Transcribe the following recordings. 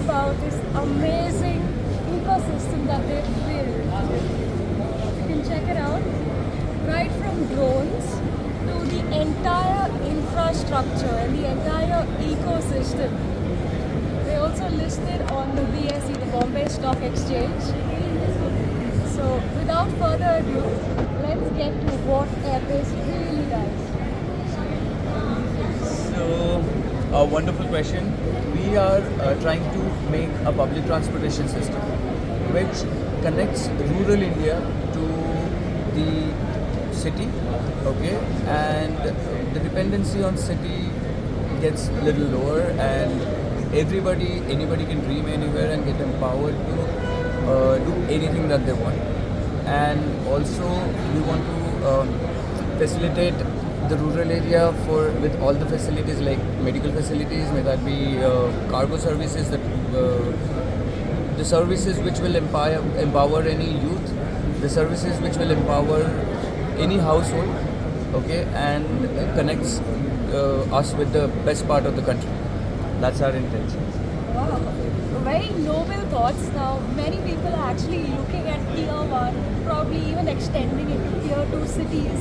about this amazing ecosystem that they've built. You can check it out. Right from drones to the entire infrastructure and the entire ecosystem. They also listed on the BSE, the Bombay Stock Exchange. So without further ado, let's get to what Airbase really does. So, a wonderful question. We are trying to make a public transportation system which connects rural India to the city, okay, and the dependency on city gets a little lower, and anybody can dream anywhere and get empowered to do anything that they want. And also, we want to facilitate the rural area with all the facilities like medical facilities, may that be cargo services, the services which will empower any youth, the services which will empower any household, okay, and connects us with the best part of the country. That's our intention. Wow, very noble thoughts. Now, many people are actually looking at tier 1, probably even extending it to tier 2 cities.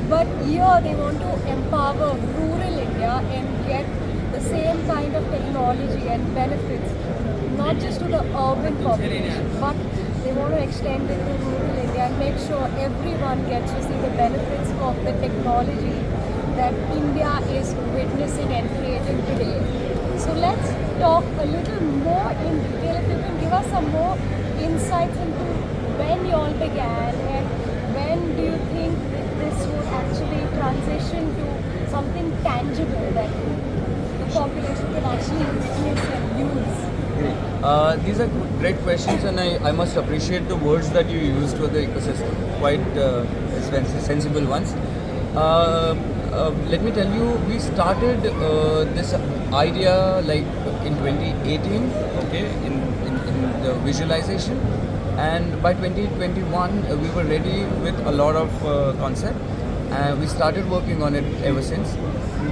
But here they want to empower rural India and get the same kind of technology and benefits, not just to the urban population, but they want to extend it to rural India and make sure everyone gets to see the benefits of the technology that India is witnessing and creating today. So let's talk a little more in detail. If you can give us some more insights into when you all began and when do you think this would actually transition to something tangible that the population can actually witness and use? Great. These are great questions, and I must appreciate the words that you used for the ecosystem, quite sensible ones. Let me tell you, we started this idea like in 2018, okay, in the visualization, and by 2021 we were ready with a lot of concept, and we started working on it ever since.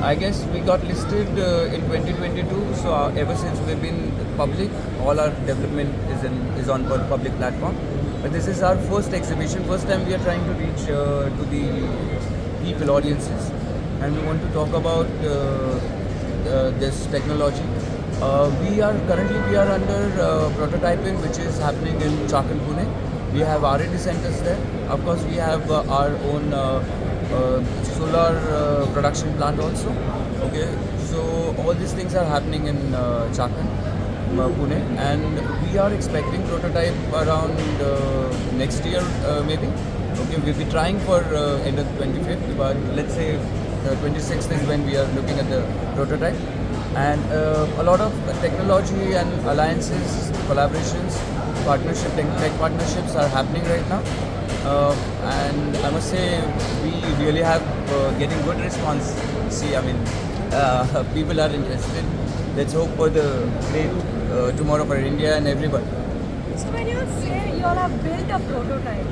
I guess we got listed in 2022, so ever since we've been public, all our development is on public platform. But this is our first exhibition, first time we are trying to reach to the people, audiences, and we want to talk about this technology. We are under prototyping, which is happening in Chakan, Pune. We have R&D centers there. Of course, we have our own solar production plant also. Okay, so all these things are happening in Chakan, Pune, and we are expecting prototype around next year maybe. Okay, we'll be trying for end of 25th, but let's say 26th is when we are looking at the prototype. And a lot of technology and alliances, collaborations, tech partnerships are happening right now. And I must say, we really have getting good response. See, I mean, people are interested. Let's hope for the great tomorrow for India and everybody. So when you say you all have built a prototype,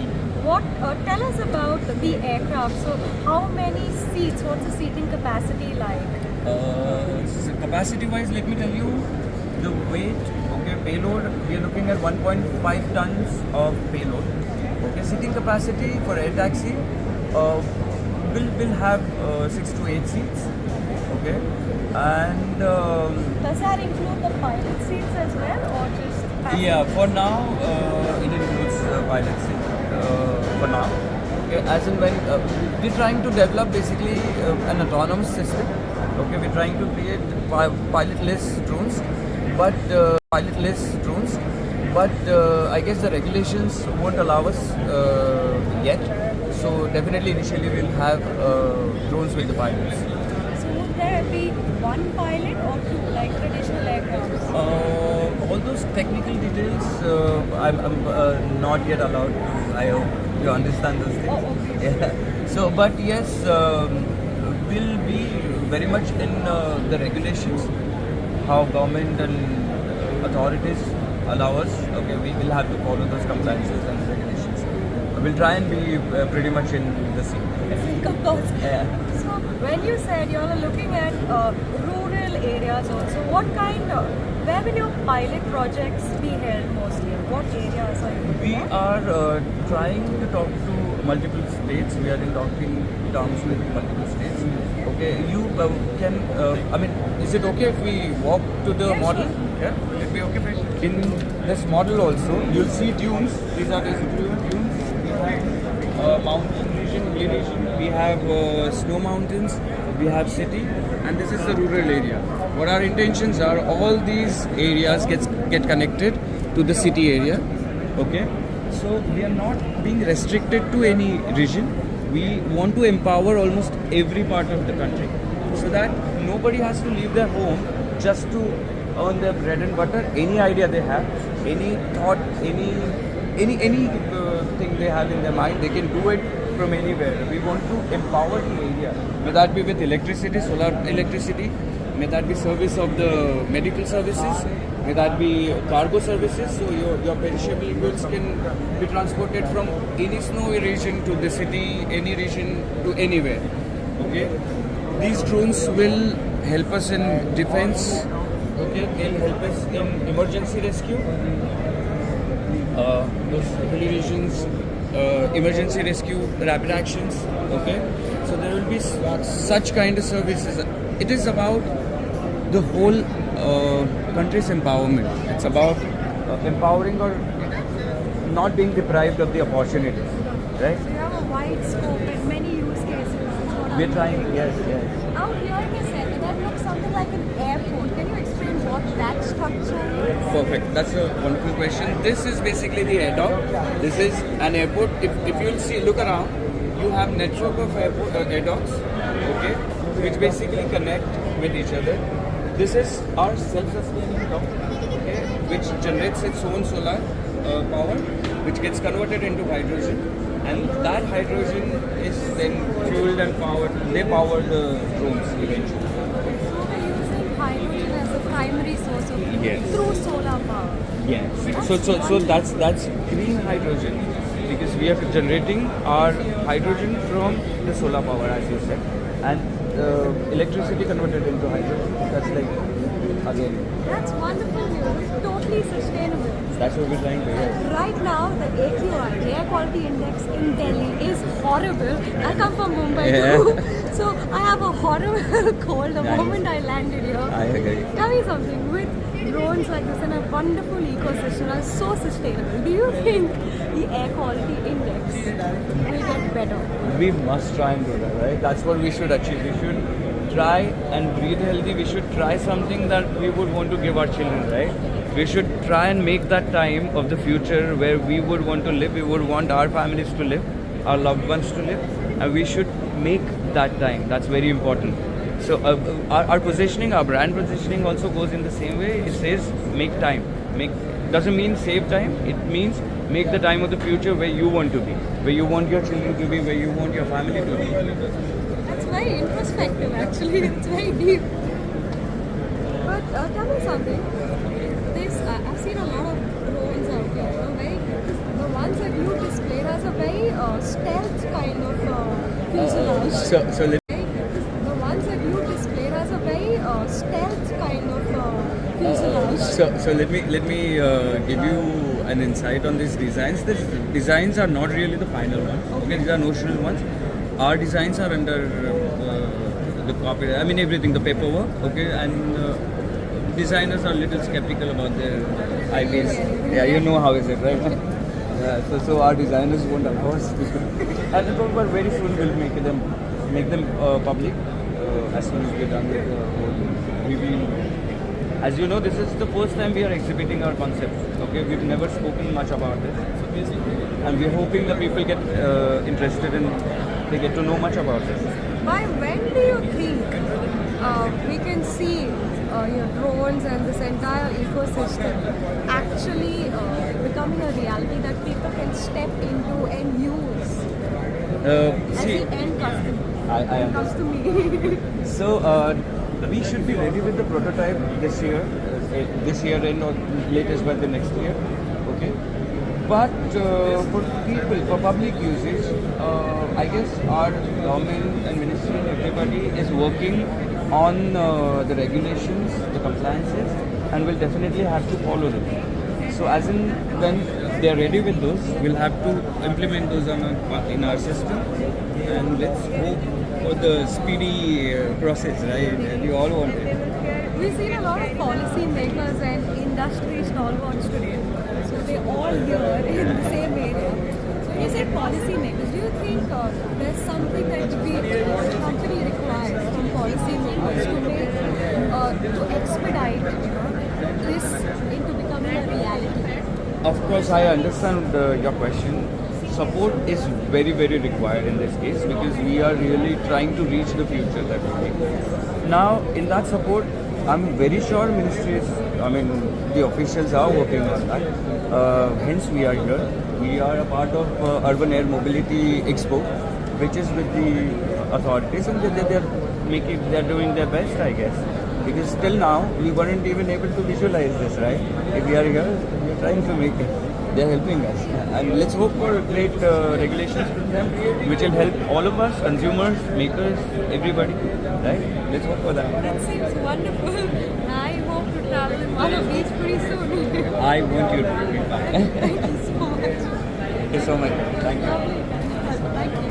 what tell us about the aircraft. So how many seats? What's the seating capacity like? Capacity wise, let me tell you the weight. Okay, payload, we are looking at 1.5 tons of payload. Okay, seating capacity for air taxi will have 6 to 8 seats. Okay, and Does that include the pilot seats as well, or just passenger? yeah, for now it includes pilot seat. For now, okay, as in when we're trying to develop basically an autonomous system. Okay, we're trying to create pilotless drones, but I guess the regulations won't allow us yet. So definitely initially we'll have drones with the pilots. So would there be one pilot or two, like traditional aircraft? All those technical details I'm not yet allowed to. I hope you understand those things. Oh, okay. Yeah. So, but yes, will be very much in the regulations, how government and authorities allow us. Okay, we will have to follow those compliances and regulations. We'll try and be pretty much in the scene. Of course. Yeah. So when you said you all are looking at rural areas also. Where will your pilot projects be held mostly? What areas are you looking We at? are trying to talk to multiple states. We are in talking terms with multiple states. Okay, you can. I mean, is it okay if we walk to the Yes, model? sure. Yeah, will it be okay, Prashant? In this model also, you'll see dunes. These are basically dunes. We have mountain region, hilly region. We have snow mountains. We have city, and this is the rural area. What our intentions are, all these areas get connected to the city area. Okay, so we are not being restricted to any region. We want to empower almost every part of the country, so that nobody has to leave their home just to earn their bread and butter. Any idea they have, any thought, any thing they have in their mind, they can do it from anywhere. We want to empower the area. May that be with electricity, solar electricity. May that be service of the medical services. May that be cargo services. So your perishable goods can be transported from any snowy region to the city, any region to anywhere. Okay. These drones will help us in defense. Okay. They'll help us in emergency rescue. Those hilly regions, emergency rescue, rapid actions. Okay, so there will be such kind of services. It is about the whole country's empowerment. It's about empowering or not being deprived of the opportunity, right? So you have a wide scope and many use cases. Is what We're I'm trying. hearing. Yes. Out here in the center, that looks something like an airport. Can you explain what that structure is? Perfect. That's a wonderful question. This is basically the air dock. This is an airport. If you'll see, look around, you have network of air docks, okay, which basically connect with each other. This is our self-sustaining dock, okay, which generates its own solar power, which gets converted into hydrogen, and that hydrogen is then fueled and powered. They power the drones eventually. So we're using hydrogen as a primary source of Yes. through solar power. Yes. So that's green hydrogen, because we are generating our hydrogen from the solar power, as you said, and electricity converted into hydrogen. That's like again. That's wonderful news. Totally sustainable. That's what we're trying to do. Right now, the AQI, Air Quality Index in Delhi, is horrible. I come from Mumbai Yeah. too, so I have a horrible cold the Nice. moment I landed here. I agree. Tell me something, with drones like this and a wonderful ecosystem and so sustainable, do you think the air quality index will get better? We must try and do that, right? That's what we should achieve. We should try and breathe healthy. We should try something that we would want to give our children, right? We should try and make that time of the future where we would want to live, we would want our families to live, our loved ones to live, and we should make that time. That's very important. So our positioning, our brand positioning also goes in the same way. It says make time. Make doesn't mean save time. It means make the time of the future where you want to be, where you want your children to be, where you want your family to be. That's very introspective actually, it's very deep. But tell me something, I've seen a lot of drones out there, the ones that you displayed as a very stealth kind of fuselage. So let The ones that you displayed as a very stealth kind of fuselage. So let me give you an insight on these designs. These designs are not really the final ones. Okay, these are notional ones. Our designs are under the copyright. I mean everything, the paperwork. Okay, and designers are a little skeptical about their IPs. Yeah, you know how is it, right? Yeah, so our designers won't allow us to. And but very soon we'll make them public as soon as we're done with the whole. We will. As you know, this is the first time we are exhibiting our concept. Okay, we've never spoken much about this, and we're hoping that people get interested and they get to know much about this. By when do you think we can see your drones and this entire ecosystem actually becoming a reality that people can step into and use as See, the end customer? I When it comes to me. So we should be ready with the prototype this year end or latest by the next year. Okay. But for people, for public usage, I guess our government and ministry and everybody is working on the regulations, the compliances, and we'll definitely have to follow them. So as in when they are ready with those, we'll have to implement those in our system, and let's hope for the speedy process, right? We all want it. We've seen a lot of policy makers and industry stalwarts today. So they're all here in the same area. So you said policy makers. Do you think there's something that the company requires from policy makers to make, to expedite this into becoming a reality? Of course, I understand your question. Support is very, very required in this case because we are really trying to reach the future that we need. Now, in that support, I'm very sure ministries, the officials are working on that. Hence, we are here. We are a part of Urban Air Mobility Expo, which is with the authorities, and they're doing their best, I guess. Because till now, we weren't even able to visualize this, right? If we are here, we're trying to make it. They're helping us. And let's hope for great regulations from them, which will help all of us, consumers, makers, everybody, right? Let's hope for that. That seems wonderful. I hope to travel in one of these pretty soon. I want you to. Thank you so much. Thank you so much. Thank you. Lovely. Thank you.